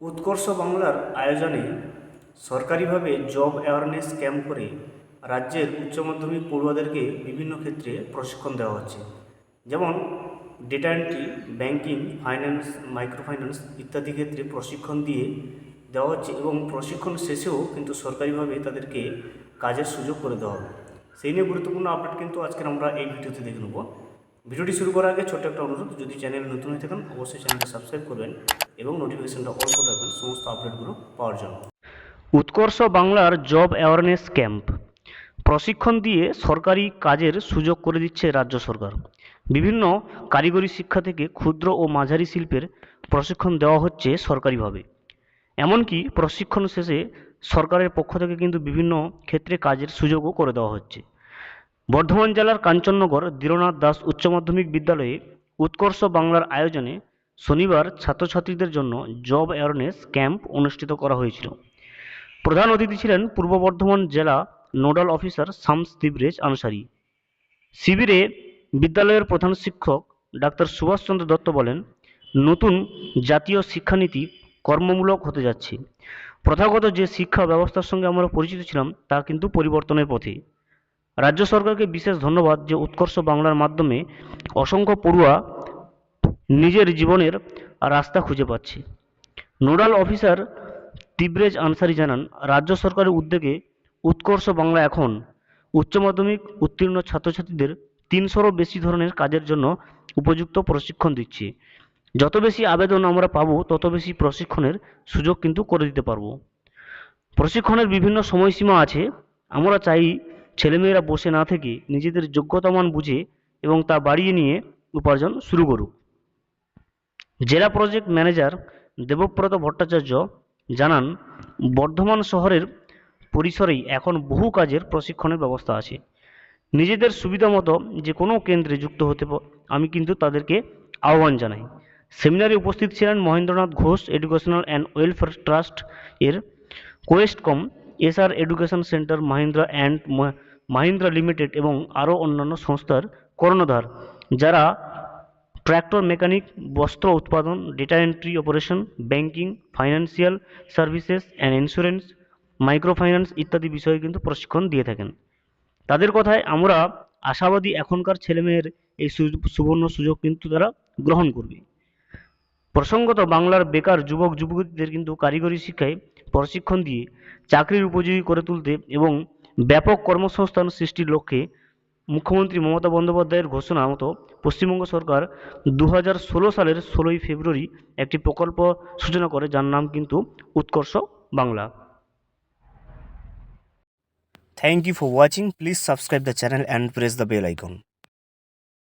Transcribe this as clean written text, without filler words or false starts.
উৎকর্ষ বাংলার আয়োজনে সরকারিভাবে জব অ্যাওয়ারনেস ক্যাম্প করে রাজ্যের উচ্চ মাধ্যমিক পড়ুয়াদেরকে বিভিন্ন ক্ষেত্রে প্রশিক্ষণ দেওয়া হচ্ছে। যেমন data entry, banking, finance, micro finance ইত্যাদি ক্ষেত্রে প্রশিক্ষণ দিয়ে দেওয়া হচ্ছে এবং প্রশিক্ষণ শেষেও কিন্তু সরকারিভাবে তাদেরকে কাজের সুযোগ করে দেওয়া হবে। সেই নিয়ে গুরুত্বপূর্ণ আপডেট কিন্তু আজকের আমরা এই ভিডিওতে দেখে নেব। ভিডিওটি শুরু করার আগে ছোট্ট একটা অনুরোধ, যদি চ্যানেল নতুন হয়ে থাকেন অবশ্যই চ্যানেলটি সাবস্ক্রাইব করবেন এবং নোটিফিকেশনটা অল করে রাখবেন সমস্ত আপডেটগুলো পাওয়ার জন্য। উৎকর্ষ বাংলার জব অ্যাওয়ারনেস ক্যাম্প প্রশিক্ষণ দিয়ে সরকারি কাজের সুযোগ করে দিচ্ছে রাজ্য সরকার। বিভিন্ন কারিগরি শিক্ষা থেকে ক্ষুদ্র ও মাঝারি শিল্পের প্রশিক্ষণ দেওয়া হচ্ছে সরকারিভাবে। এমনকি প্রশিক্ষণ শেষে সরকারের পক্ষ থেকে কিন্তু বিভিন্ন ক্ষেত্রে কাজের সুযোগও করে দেওয়া হচ্ছে। বর্ধমান জেলার কাঞ্চননগর দীননাথ দাস উচ্চ মাধ্যমিক বিদ্যালয়ে উৎকর্ষ বাংলার আয়োজনে শনিবার ছাত্রছাত্রীদের জন্য জব অ্যাওয়ারনেস ক্যাম্প অনুষ্ঠিত করা হয়েছিল। প্রধান অতিথি ছিলেন পূর্ব বর্ধমান জেলা নোডাল অফিসার শামস তিবরেজ আনসারি। শিবিরে বিদ্যালয়ের প্রধান শিক্ষক ডাক্তার সুভাষচন্দ্র দত্ত বলেন, নতুন জাতীয় শিক্ষানীতি কর্মমূলক হতে যাচ্ছে। প্রথাগত যে শিক্ষা ব্যবস্থার সঙ্গে আমরা পরিচিত ছিলাম তা কিন্তু পরিবর্তনের পথে। রাজ্য সরকারকে বিশেষ ধন্যবাদ যে উৎকর্ষ বাংলার মাধ্যমে অসংখ্য পড়ুয়া নিজের জীবনের রাস্তা খুঁজে পাচ্ছে। নোডাল অফিসার তিবরেজ আনসারি জানান, রাজ্য সরকারের উদ্যোগে উৎকর্ষ বাংলা এখন উচ্চ মাধ্যমিক উত্তীর্ণ ছাত্রছাত্রীদের 300-রও বেশি ধরনের কাজের জন্য উপযুক্ত প্রশিক্ষণ দিচ্ছে। যত বেশি আবেদন আমরা পাবো তত বেশি প্রশিক্ষণের সুযোগ কিন্তু করে দিতে পারবো। প্রশিক্ষণের বিভিন্ন সময়সীমা আছে। আমরা চাই ছেলেমেয়েরা বসে না থেকে নিজেদের যোগ্যতা মান বুঝে এবং তা বাড়িয়ে নিয়ে উপার্জন শুরু করুক। জেলা প্রজেক্ট ম্যানেজার দেবব্রত ভট্টাচার্য জানান, বর্ধমান শহরের পরিসরেই এখন বহু কাজের প্রশিক্ষণের ব্যবস্থা আছে। নিজেদের সুবিধা মতো যে কোনো কেন্দ্রে যুক্ত হতে আমি কিন্তু তাদেরকে আহ্বান জানাই। সেমিনারে উপস্থিত ছিলেন Mahendranath Ghosh educational and welfare trust এর Questcom, SR education centre Mahindra and Mahindra limited এবং আরও অন্যান্য সংস্থার কর্ণধার, যারা ট্র্যাক্টর মেকানিক, বস্ত্র উৎপাদন, data entry operation, banking, financial services and insurance, micro finance ইত্যাদি বিষয়ে কিন্তু প্রশিক্ষণ দিয়ে থাকেন। তাদের কথায় আমরা আশাবাদী এখনকার ছেলেমেয়ের এই সুবর্ণ সুযোগ কিন্তু তারা গ্রহণ করবে। প্রসঙ্গত বাংলার বেকার যুবক যুবতীদের কিন্তু কারিগরি শিক্ষায় প্রশিক্ষণ দিয়ে চাকরির উপযোগী করে তুলতে এবং ব্যাপক কর্মসংস্থান সৃষ্টির লক্ষ্যে মুখ্যমন্ত্রী মমতা বন্দ্যোপাধ্যায়ের ঘোষণা মতো পশ্চিমবঙ্গ সরকার 2016 সালের 16ই ফেব্রুয়ারি একটি প্রকল্প সূচনা করে, যার নাম কিন্তু Utkarsh Bangla. Thank you for watching. Please subscribe the channel and press the bell icon.